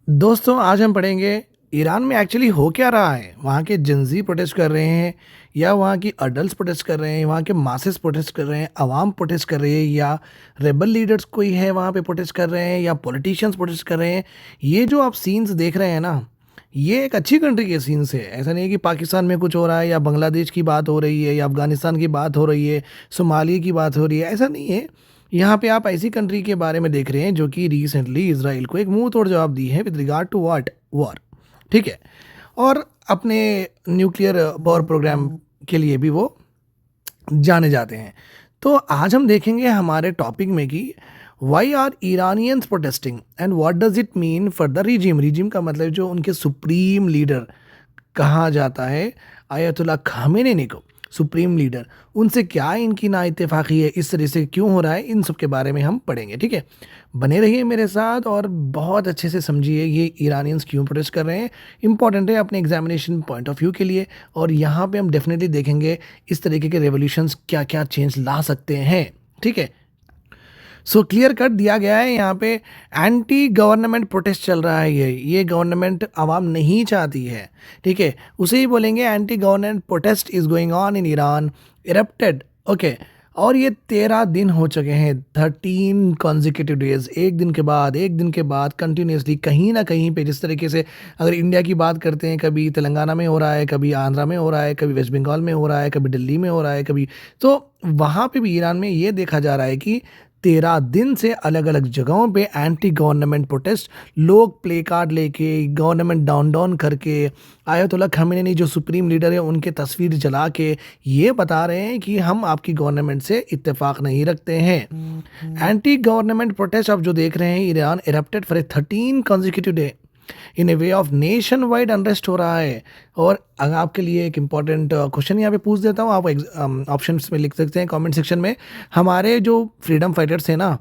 दोस्तों आज हम पढ़ेंगे ईरान में एक्चुअली हो क्या रहा है। वहाँ के जिन्जी प्रोटेस्ट कर रहे हैं या वहाँ की अडल्ट प्रोटेस्ट कर रहे हैं, वहाँ के मासेस प्रोटेस्ट कर रहे हैं, अवाम प्रोटेस्ट कर रही है, या रेबल लीडर्स कोई है वहाँ पे प्रोटेस्ट कर रहे हैं, या पॉलिटिशियंस प्रोटेस्ट कर रहे हैं। ये जो आप सीन्स देख रहे हैं ना, ये एक अच्छी कंट्री के सीन्स है। ऐसा नहीं है कि पाकिस्तान में कुछ हो रहा है या बांग्लादेश की बात हो रही है या अफगानिस्तान की बात हो रही है, सोमालिया की बात हो रही है, ऐसा नहीं है। यहाँ पे आप ऐसी कंट्री के बारे में देख रहे हैं जो कि रिसेंटली इसराइल को एक मुंह तोड़ जवाब दी है with regard to what war. ठीक है। और अपने न्यूक्लियर पावर प्रोग्राम के लिए भी वो जाने जाते हैं। तो आज हम देखेंगे हमारे टॉपिक में कि why are Iranians protesting and what does it mean for the regime. Regime का मतलब जो उनके सुप्रीम लीडर कहा जाता है, आयतुल्ला खामेनेनी को सुप्रीम लीडर, उनसे क्या इनकी ना इत्तेफाकी है, इस तरह से क्यों हो रहा है, इन सब के बारे में हम पढ़ेंगे। ठीक है, बने रहिए मेरे साथ और बहुत अच्छे से समझिए ये ईरानियंस क्यों प्रोटेस्ट कर रहे हैं। इंपॉर्टेंट है अपने एग्जामिनेशन पॉइंट ऑफ व्यू के लिए। और यहाँ पे हम डेफिनेटली देखेंगे इस तरीके के रेवोल्यूशंस क्या क्या चेंज ला सकते हैं। ठीक है, सो क्लियर कट दिया गया है यहाँ पे। एंटी गवर्नमेंट प्रोटेस्ट चल रहा है, ये गवर्नमेंट आवाम नहीं चाहती है। ठीक है, उसे ही बोलेंगे anti government protest is going on in Iran erupted. Okay, और ये 13 दिन हो चुके हैं, 13 कॉन्जिक्यूटिव डेज, एक दिन के बाद कंटिन्यूसली कहीं ना कहीं पे। जिस तरीके से अगर इंडिया की बात करते हैं, कभी तेलंगाना में हो रहा है, कभी आंध्रा में हो रहा है, कभी वेस्ट बंगाल में हो रहा है, कभी दिल्ली में हो रहा है, कभी तो वहाँ पे भी ईरान में ये देखा जा रहा है कि 13 दिन से अलग अलग जगहों पे एंटी गवर्नमेंट प्रोटेस्ट, लोग प्ले कार्ड लेके गवर्नमेंट डाउन डाउन करके, आयतुल्ला खमेनी जो सुप्रीम लीडर है उनके तस्वीर जला के ये बता रहे हैं कि हम आपकी गवर्नमेंट से इत्तेफाक नहीं रखते हैं। एंटी गवर्नमेंट प्रोटेस्ट आप जो देख रहे हैं, Iran erupted for a 13 consecutive day in A way of nation wide unrest हो रहा है। और अगर आपके लिए एक इम्पॉर्टेंट क्वेश्चन यहाँ पे पूछ देता हूँ, आप ऑप्शंस में लिख सकते हैं कमेंट सेक्शन में। हमारे जो फ्रीडम फाइटर्स हैं ना,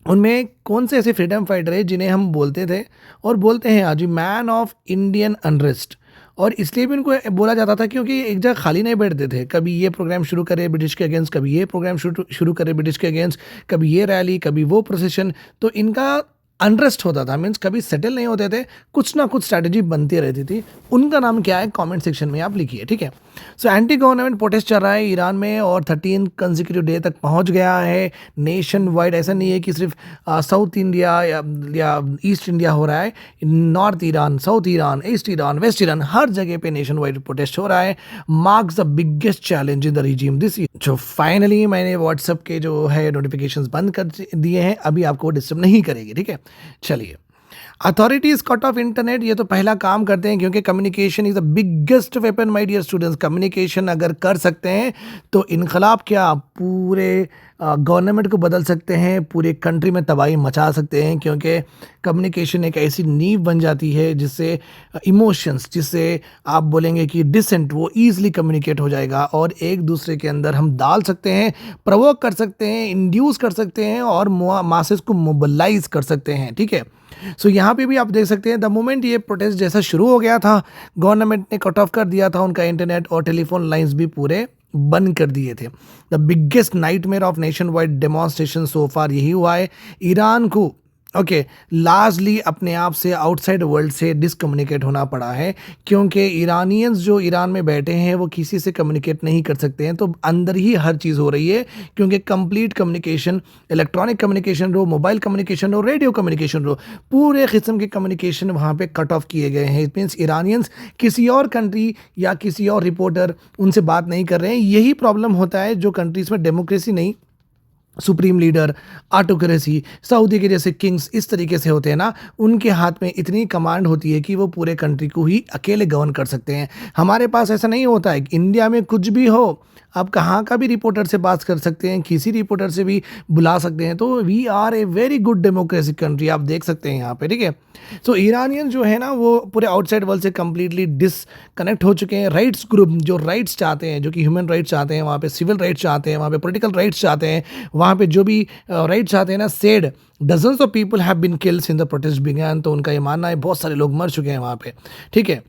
उनमें कौन से ऐसे फ्रीडम फाइटर है जिन्हें हम बोलते थे और बोलते हैं आज मैन ऑफ इंडियन अनरेस्ट। और इसलिए भी उनको बोला जाता था क्योंकि एक जगह खाली नहीं बैठते थे। कभी ये प्रोग्राम शुरू करे ब्रिटिश के अगेंस्ट, कभी ये प्रोग्राम शुरू करे ब्रिटिश के अगेंस्ट, कभी ये रैली, कभी वो प्रोसेशन। तो इनका अनरेस्ट होता था, मीन्स कभी सेटल नहीं होते थे, कुछ ना कुछ स्ट्रैटेजी बनती रहती थी। उनका नाम क्या है कमेंट सेक्शन में आप लिखिए। ठीक है, सो एंटी गवर्नमेंट प्रोटेस्ट चल रहा है ईरान में और 13 कंसेक्यूटिव डे तक पहुंच गया है नेशन वाइड। ऐसा नहीं है कि सिर्फ साउथ इंडिया या ईस्ट इंडिया हो रहा है, north Iran, south Iran, east Iran, west Iran, हर जगह पे नेशन वाइड प्रोटेस्ट हो रहा है। Marks the biggest challenge in the regime this year. जो फाइनली मैंने व्हाट्सएप के जो है नोटिफिकेशंस बंद कर दिए हैं, अभी आपको डिस्टर्ब नहीं करेगी। ठीक है, चलिए। अथॉरिटीज कट ऑफ इंटरनेट, ये तो पहला काम करते हैं क्योंकि communication is the biggest weapon my dear students. Communication अगर कर सकते हैं तो इनकलाब क्या, पूरे गवर्नमेंट को बदल सकते हैं, पूरे कंट्री में तबाही मचा सकते हैं। क्योंकि कम्युनिकेशन एक ऐसी नींव बन जाती है जिससे इमोशंस, जिससे आप बोलेंगे कि डिसेंट, वो ईजिली कम्युनिकेट हो जाएगा और एक दूसरे के अंदर हम डाल सकते हैं, प्रोवोक कर सकते हैं, इंड्यूस कर सकते हैं और मासेस को मोबिलाइज कर सकते हैं। ठीक है, सो यहाँ पे भी आप देख सकते हैं द मोमेंट ये प्रोटेस्ट जैसा शुरू हो गया था, गवर्नमेंट ने कट ऑफ कर दिया था उनका इंटरनेट और टेलीफोन लाइंस भी पूरे बंद कर दिए थे। The biggest nightmare of nation wide demonstration so far यही हुआ है। ईरान को लार्जली अपने आप से आउटसाइड वर्ल्ड से डिसकम्युनिकेट होना पड़ा है क्योंकि ईरानियंस जो ईरान में बैठे हैं वो किसी से कम्युनिकेट नहीं कर सकते हैं। तो अंदर ही हर चीज़ हो रही है क्योंकि कंप्लीट कम्युनिकेशन, इलेक्ट्रॉनिक कम्युनिकेशन रो, मोबाइल कम्युनिकेशन रो, रेडियो कम्युनिकेशन रो, पूरे किस्म के कम्युनिकेशन वहाँ पे कट ऑफ किए गए हैं। इट मीन्स ईरानियंस किसी और कंट्री या किसी और रिपोर्टर उनसे बात नहीं कर रहे हैं। यही प्रॉब्लम होता है जो कंट्रीज़ में डेमोक्रेसी नहीं, सुप्रीम लीडर, ऑटोक्रेसी, सऊदी के जैसे किंग्स इस तरीके से होते हैं ना, उनके हाथ में इतनी कमांड होती है कि वो पूरे कंट्री को ही अकेले गवर्न कर सकते हैं। हमारे पास ऐसा नहीं होता है। इंडिया में कुछ भी हो, आप कहाँ का भी रिपोर्टर से बात कर सकते हैं, किसी रिपोर्टर से भी बुला सकते हैं। तो we are a very good democracy country, आप देख सकते हैं यहाँ पे। ठीक है, सो ईरानियन जो है ना वो पूरे आउटसाइड वर्ल्ड से कम्प्लीटली डिसकनेक्ट हो चुके हैं। राइट्स ग्रुप जो राइट्स चाहते हैं, जो कि ह्यूमन राइट्स चाहते हैं, वहाँ पे सिविल राइट्स चाहते हैं, वहाँ पे पॉलिटिकल राइट्स चाहते हैं, वहाँ पे जो भी राइट्स चाहते हैं ना, said dozens of people have been killed in the protest began. तो उनका ये मानना है बहुत सारे लोग मर चुके हैं वहाँ पे। ठीक है,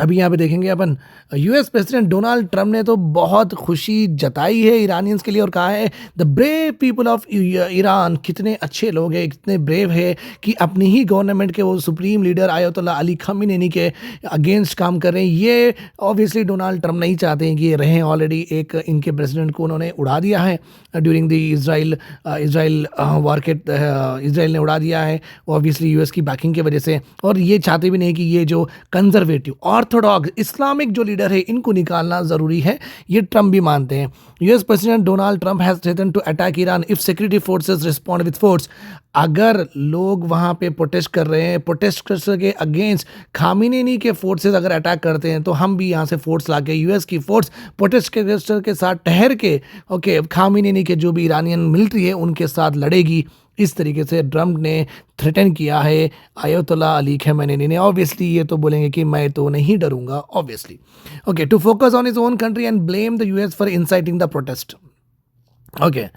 अभी यहाँ पे देखेंगे अपन, यूएस प्रेसिडेंट डोनाल्ड ट्रम्प ने तो बहुत खुशी जताई है ईरानियंस के लिए और कहा है the brave people of Iran, कितने अच्छे लोग हैं, कितने ब्रेव है कि अपनी ही गवर्नमेंट के वो सुप्रीम लीडर आयतुल्लाह अली खमीनेनी के अगेंस्ट काम कर रहे हैं। ये ऑब्वियसली डोनाल्ड ट्रम्प नहीं चाहते हैं कि ये रहें, ऑलरेडी एक इनके प्रेसिडेंट को उन्होंने उड़ा दिया है ड्यूरिंग द इसराइल वार के, इसराइल ने उड़ा दिया है ऑब्वियसली यूएस की बैकिंग की वजह से, और ये चाहते भी नहीं कि ये जो कंजर्वेटिव ऑर्थोडॉक्स इस्लामिक जो लीडर है इनको निकालना ज़रूरी है, ये ट्रम्प भी मानते हैं। US president Donald Trump has threatened to attack Iran if security forces respond with force. अगर लोग वहाँ पे प्रोटेस्ट कर रहे हैं, प्रोटेस्ट के अगेंस्ट खामिनेनी के फोर्सेस अगर अटैक करते हैं तो हम भी यहाँ से फोर्स ला के यूएस की फोर्स प्रोटेस्ट के साथ ठहर के ओके खामिनेनी के जो भी ईरानियन मिलिट्री है उनके साथ लड़ेगी। इस तरीके से ट्रम्प ने थ्रेटन किया है आयतुल्लाह अली खमेनी ने। ऑब्वियसली ये तो बोलेंगे कि मैं तो नहीं डरूंगा obviously, okay, to focus on his own country and blame the US for inciting the protest. Okay,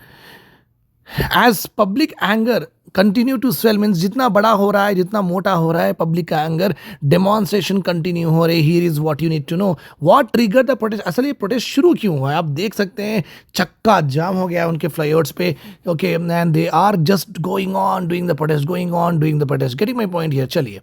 as public anger continue to swell, means जितना बड़ा हो रहा है, जितना मोटा हो रहा है पब्लिक का एंगर, डेमॉन्स्ट्रेशन कंटिन्यू हो रहे। Here is what you need to know, what trigger the protest. असल ये प्रोटेस्ट शुरू क्यों हुआ है आप देख सकते हैं, चक्का जाम हो गया है उनके फ्लाईओवर्स पे, okay, and they are just going on doing the protest, going on doing the protest. Getting my point here. चलिए,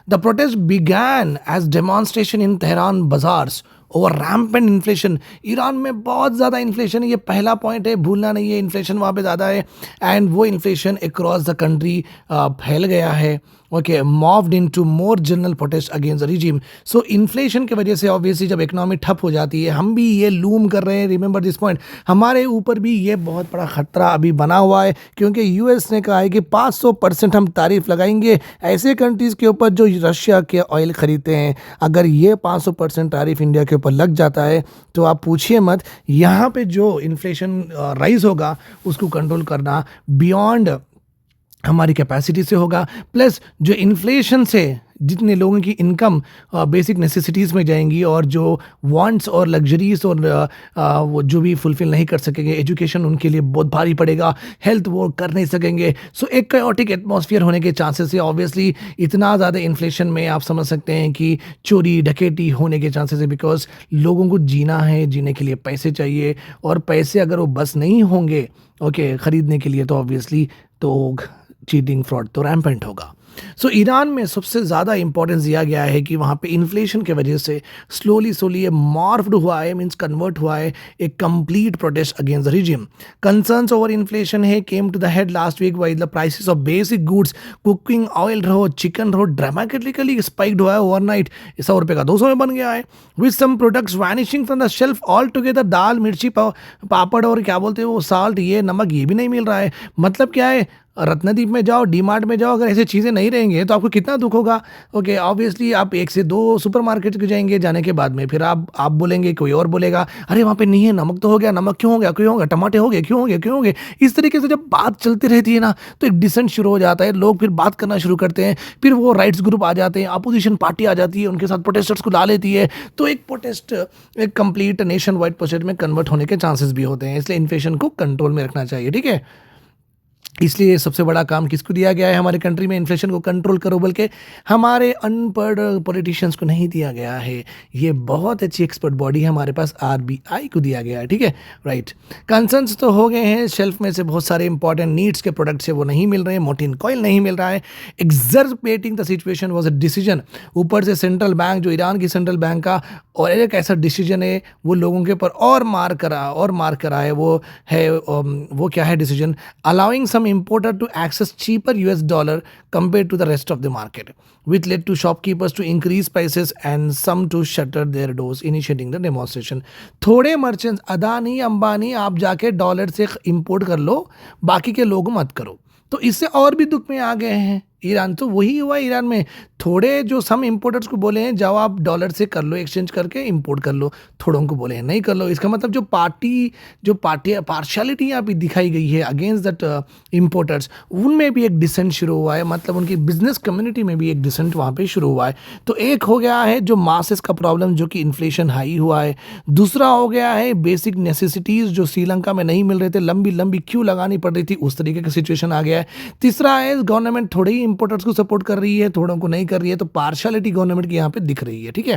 the protest began as demonstration in Tehran bazaars over rampant inflation. Iran में बहुत ज़्यादा inflation है, ये पहला point है, भूलना नहीं है, इन्फ्लेशन वहाँ पे ज़्यादा है एंड वो इन्फ्लेशन अक्रॉस द कंट्री फैल गया है। Okay, moved into more general protest against the regime. So inflation की वजह से ऑब्वियसली जब इकोनॉमी ठप हो जाती है, हम भी ये लूम कर रहे हैं, रिमेंबर दिस पॉइंट, हमारे ऊपर भी ये बहुत बड़ा खतरा अभी बना हुआ है, क्योंकि यूएस ने कहा है कि 500% हम तारीफ लगाएंगे ऐसे कंट्रीज़ के ऊपर जो रशिया के ऑयल खरीदते हैं। अगर ये 500% तारीफ इंडिया के ऊपर लग जाता है तो आप पूछिए मत, यहाँ पे जो इन्फ्लेशन राइज होगा उसको कंट्रोल करना बियॉन्ड हमारी कैपेसिटी से होगा। प्लस जो इन्फ्लेशन से जितने लोगों की इनकम बेसिक नेसेसिटीज़ में जाएंगी और जो वांट्स और लग्जरीज और वो जो भी फुलफिल नहीं कर सकेंगे, एजुकेशन उनके लिए बहुत भारी पड़ेगा, हेल्थ वो कर नहीं सकेंगे। सो एक कायोटिक एटमॉस्फेयर होने के चांसेस है। ऑब्वियसली इतना ज़्यादा इन्फ्लेशन में आप समझ सकते हैं कि चोरी डकैती होने के चांसेस है, बिकॉज लोगों को जीना है, जीने के लिए पैसे चाहिए, और पैसे अगर वो बस नहीं होंगे ओके ख़रीदने के लिए तो ऑब्वियसली तो चीटिंग फ्रॉड तो रैम्पेंट होगा। सो ईरान में सबसे ज़्यादा इंपॉर्टेंस दिया गया है कि वहाँ पे इन्फ्लेशन के वजह से स्लोली ये मॉर्फ्ड हुआ है, मीन्स कन्वर्ट हुआ है एक complete protest against the regime. Concerns over inflation है came to the head last week while the prices of basic goods, cooking oil रहो, चिकन रहो, ड्रामेटिकली स्पाइक्ड हुआ है ओवरनाइट, 100 रुपये का 200 में बन गया है, with some products vanishing from the shelf all together. दाल, मिर्ची, पापड़ और क्या बोलते हैं वो साल्ट, ये नमक, ये भी नहीं मिल रहा है। मतलब क्या है, रत्नदीप में जाओ, डी मार्ट में जाओ, अगर ऐसी चीज़ें नहीं रहेंगे तो आपको कितना दुख होगा। ओके, ऑब्वियसली आप 1 से 2 सुपरमार्केट के जाएंगे, जाने के बाद में फिर आप बोलेंगे, कोई और बोलेगा अरे वहाँ पे नहीं है, नमक तो हो गया, नमक क्यों हो गया, क्यों हो गया, टमाटे हो गए, क्यों हो गए, क्यों हो गए। इस तरीके से जब बात चलती रहती है ना तो एक डिसेंट शुरू हो जाता है, लोग फिर बात करना शुरू करते हैं, फिर वो राइट्स ग्रुप आ जाते हैं, अपोजिशन पार्टी आ जाती है, उनके साथ प्रोटेस्टर्स को ला लेती है, तो एक प्रोटेस्ट एक कंप्लीट नेशन वाइड प्रोटेस्ट में कन्वर्ट होने के चांसेस भी होते हैं। इसलिए इन्फ्लेशन को कंट्रोल में रखना चाहिए, ठीक है। इसलिए सबसे बड़ा काम किसको दिया गया है हमारे कंट्री में, इन्फ्लेशन को कंट्रोल करो, बल्कि हमारे अनपढ़ पॉलिटिशियंस को नहीं दिया गया है, ये बहुत अच्छी एक्सपर्ट बॉडी है हमारे पास, आरबीआई को दिया गया है, ठीक है, राइट। कंसर्न्स तो हो गए हैं, शेल्फ में से बहुत सारे इंपॉर्टेंट नीड्स के प्रोडक्ट्स है वो नहीं मिल रहे हैं, मोटिन कॉइल नहीं मिल रहा है, एक्सर्बेटिंग the situation was a decision. ऊपर से सेंट्रल बैंक, जो ईरान की सेंट्रल बैंक का और एक ऐसा डिसीजन है वो लोगों के ऊपर और मार करा है, वो है वो क्या है decision, allowing some importer to access cheaper US dollar compared to the rest of the market, which led to shopkeepers to increase prices and some to shutter their doors, initiating the demonstration. थोड़े merchants, Adani Ambani, आप जाके dollar से import कर लो, बाकी के लोग मत करो, तो इससे और भी दुख में आ गए हैं ईरान। तो वही हुआ ईरान में, थोड़े जो सम इंपोर्टर्स को बोले हैं जाओ आप डॉलर से कर लो, एक्सचेंज करके इंपोर्ट कर लो, थोड़ों को बोले हैं नहीं कर लो। इसका मतलब जो पार्शियलिटी यहाँ पे दिखाई गई है अगेंस्ट दैट इंपोर्टर्स, उनमें भी एक डिसेंट शुरू हुआ है, मतलब उनकी बिजनेस कम्युनिटी में भी एक डिसेंट वहाँ पे शुरू हुआ है। तो एक हो गया है जो मासेस का प्रॉब्लम, जो कि इन्फ्लेशन हाई हुआ है। दूसरा हो गया है बेसिक नेसेसिटीज़ जो श्रीलंका में नहीं मिल रहे थे, लंबी लंबी क्यू लगानी पड़ रही थी, उस तरीके का सिचुएशन आ गया है। तीसरा है गवर्नमेंट थोड़े ही इंपोर्टर्स को सपोर्ट कर रही है, थोड़ों को नहीं कर रही है, तो पार्शियलिटी गवर्नमेंट की यहाँ पे दिख रही है, ठीक है।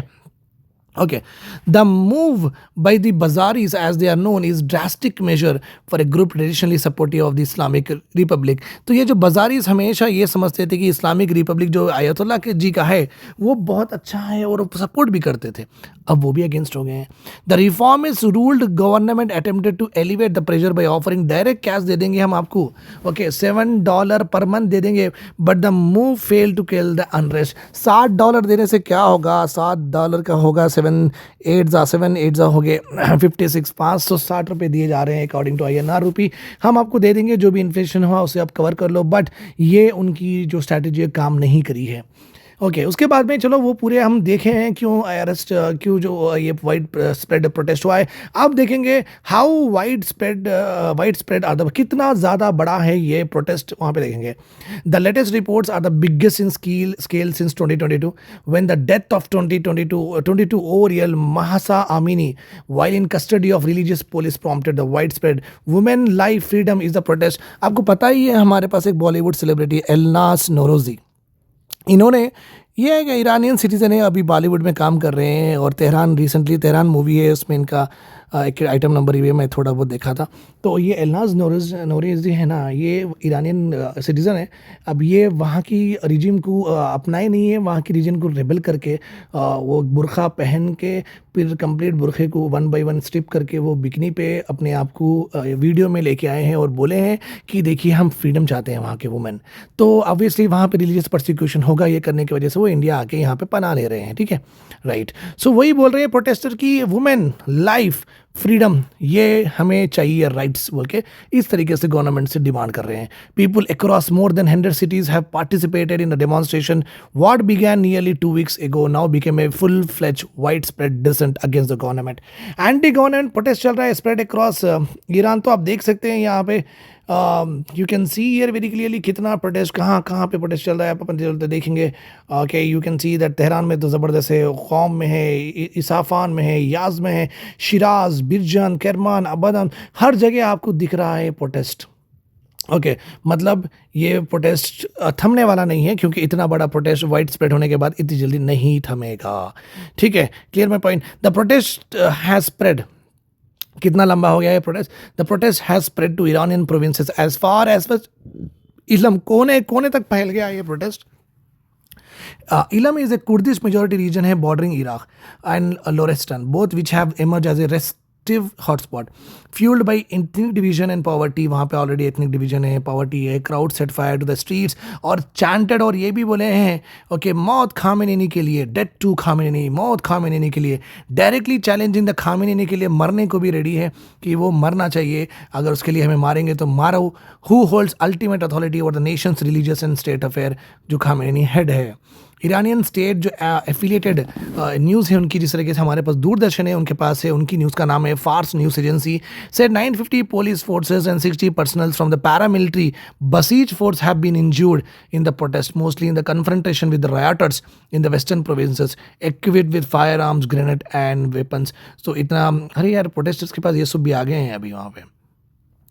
Okay, the move by the Bazaris, as they are known, is drastic measure for a group traditionally supportive of the Islamic Republic. तो ये जो बाजारीज हमेशा ये समझते थे कि इस्लामिक रिपब्लिक जो आयतुल्ला के जी का है वो बहुत अच्छा है और सपोर्ट भी करते थे, अब वो भी अगेंस्ट हो गए हैं. The reformist ruled government attempted to elevate the pressure by offering direct cash दे देंगे हम आपको, ओके, $7 पर मंथ दे देंगे, but the move fail to kill the unrest. $60 देने से क्या होगा, $7 का होगा 7 8 हो गए 56, ₹560 दिए जा रहे हैं अकॉर्डिंग टू INR रूपी. हम आपको दे देंगे जो भी इन्फ्लेशन हुआ उसे आप कवर कर लो, बट ये उनकी जो स्ट्रैटेजी है काम नहीं करी है. ओके, उसके बाद में चलो वो पूरे हम देखे हैं क्यों अरेस्ट, क्यों जो ये वाइड स्प्रेड प्रोटेस्ट हुआ है. अब देखेंगे how wide spread are the, कितना ज़्यादा बड़ा है ये प्रोटेस्ट, वहाँ पे देखेंगे. The latest reports are the biggest in scale since 2022 when the death of 22 ओरियल Mahsa Amini while in custody of religious police prompted the widespread women life freedom is the protest. आपको पता ही है हमारे पास एक Bollywood celebrity एलनाज Naoroji, इन्होंने, ये एक Iranian citizen है, अभी बॉलीवुड में काम कर रहे हैं और तेहरान मूवी है, उसमें इनका एक आइटम नंबर ये मैं थोड़ा बहुत देखा था. तो ये एलनाज नौरेज़ी है ना, ये ईरानियन सिटीज़न है. अब ये वहाँ की रिजिम को अपनाए नहीं है, वहाँ की रिजिम को रेबल करके वो बुरखा पहन के फिर कंप्लीट बुरखे को 1 by 1 स्ट्रिप करके वो बिकनी पे अपने आप को वीडियो में लेके आए हैं और बोले हैं कि देखिए हम फ्रीडम चाहते हैं वहाँ के वुमेन. तो ऑब्वियसली वहाँ पे रिलीजियस परसिक्यूशन होगा, ये करने की वजह से वो इंडिया आके यहाँ पे पनाह ले रहे हैं. ठीक है, राइट. सो वही बोल रहे हैं प्रोटेस्टर की वुमेन लाइफ फ्रीडम ये हमें चाहिए राइट्स बोल के इस तरीके से गवर्नमेंट से डिमांड कर रहे हैं. People across more than 100 cities have participated in the demonstration. What began nearly 2 weeks ago now became a full-fledged widespread dissent against the government. Anti government protest चल रहा है स्प्रेड अक्रॉस ईरान. तो आप देख सकते हैं यहाँ पे you can see here very clearly कितना प्रोटेस्ट कहाँ कहाँ पे प्रोटेस्ट चल रहा है. आप अपन देखेंगे कि you can see that Tehran में तो ज़बरदस्त है, क़ौम में है, इसाफ़ान में है, याज़ में है, शिराज, बिरजन, करमान, अबदन, हर जगह आपको दिख रहा है प्रोटेस्ट. ओके, मतलब ये प्रोटेस्ट थमने वाला नहीं है क्योंकि इतना बड़ा प्रोटेस्ट वाइड स्प्रेड होने के बाद इतनी जल्दी नहीं थमेगा. ठीक है, clear my point. The protest has spread, कितना लंबा हो गया है protest. The protest has spread to Iranian provinces as far as Ilam, कोने कोने तक फैल गया ये protest. Ilam is a Kurdish majority region है bordering Iraq and Lorestan, both which have emerged as a restive hotspot, fueled by ethnic division and poverty. वहाँ पे already ethnic division है, poverty है, crowd set fire to the streets और chanted और ये भी बोले हैं okay, मौत खामेनेनी के लिए, death to खामेनेनी, मौत खामेनेनी के लिए, directly challenging the खामेनेनी के लिए मरने को भी रेडी है कि वो मरना चाहिए, अगर उसके लिए हमें मारेंगे तो मारो. Who holds ultimate authority over the nation's religious and state affair, जो खामेनेनी हेड है. ईरानियन स्टेट जो एफिलिएटेड न्यूज़ है उनकी, जिस तरीके से हमारे पास दूरदर्शन है उनके पास है, उनकी न्यूज़ का नाम है Fars news agency, said 950 police forces and 60 personnel from the paramilitary Basij force have been injured in the protest, mostly in the confrontation with the rioters in the western provinces, equipped with firearms, grenade and weapons. So इतना, अरे यार protesters के पास ये सब भी आ गए हैं अभी वहाँ पे.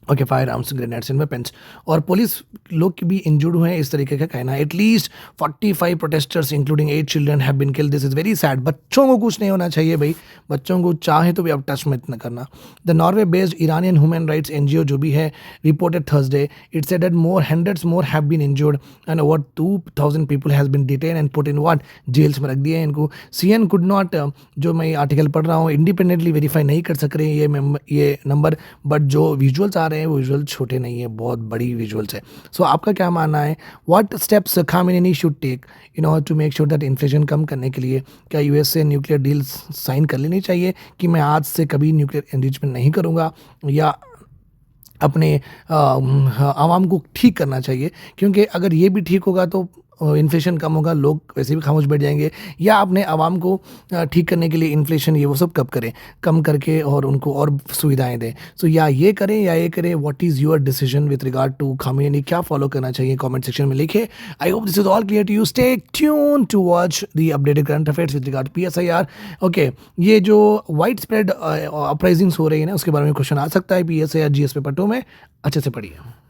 Okay, fire arms, grenades and weapons, और पुलिस लोग भी इंजर्ड हुए हैं, इस तरीके का कहना है. At least 45 protesters including 8 children have been killed. This is very sad. बच्चों को कुछ नहीं होना चाहिए भाई, बच्चों को चाहे तो भी अब टच मत न करना. The Norway based Iranian human rights NGO जो भी है reported Thursday, it said that hundreds more have been injured and over 2000 people has been detain and put in what, jails में रख दिए हैं इनको. CNN कुड नॉट, जो मैं आर्टिकल पढ़ रहा हूँ, इंडिपेंडेंटली वेरीफाई नहीं कर सक रहे हैं ये नंबर, बट जो विजुअल्स आ रहे हैं वो विजुअल छोटे नहीं है, बहुत बड़ी विजुअल्स है. सो आपका क्या मानना है, what steps Khamenei should take in order to make sure that inflation कम करने के लिए? क्या US से न्यूक्लियर डील्स साइन कर लेनी चाहिए कि मैं आज से कभी न्यूक्लियर एनरिचमेंट नहीं करूँगा, या अपने आवाम को ठीक करना चाहिए? क्योंकि अगर ये भी ठीक होगा तो इन्फ्लेशन कम होगा, लोग वैसे भी खामोश बैठ जाएंगे. या अपने आवाम को ठीक करने के लिए इन्फ्लेशन ये वो सब कब करें, कम करके और उनको और सुविधाएं दें. सो या ये करें या ये करें. What is your decision with regard to Khamenei, क्या फॉलो करना चाहिए? कमेंट सेक्शन में लिखे. I hope this is all clear to you. Stay tune to watch the updated current affairs with regard PSIR. Okay, ये जो wide spread uprisings हो रही है ना, उसके बारे में क्वेश्चन आ सकता है PSIR GS पेपर 2 में. अच्छे से पढ़िए.